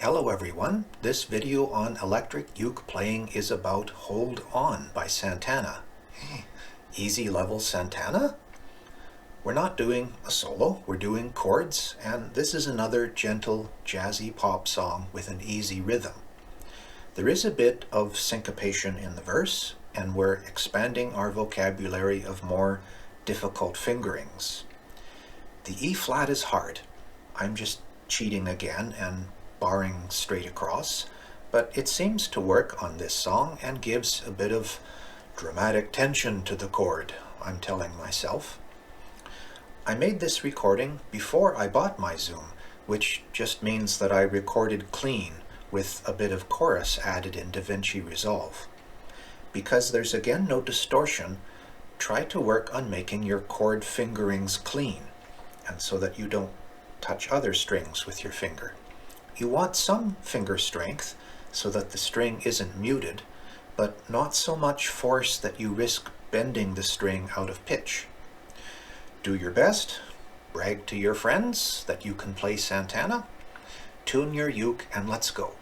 Hello everyone, this video on electric uke playing is about Hold On by Santana. Easy level Santana? We're not doing a solo, we're doing chords, and this is another gentle jazzy pop song with an easy rhythm. There is a bit of syncopation in the verse, and we're expanding our vocabulary of more difficult fingerings. The E flat is hard. I'm just cheating again and barring straight across, but it seems to work on this song and gives a bit of dramatic tension to the chord, I'm telling myself. I made this recording before I bought my Zoom, which just means that I recorded clean with a bit of chorus added in DaVinci Resolve. Because there's again no distortion, try to work on making your chord fingerings clean, and so that you don't touch other strings with your finger. You want some finger strength so that the string isn't muted, but not so much force that you risk bending the string out of pitch. Do your best, brag to your friends that you can play Santana, tune your uke, and let's go.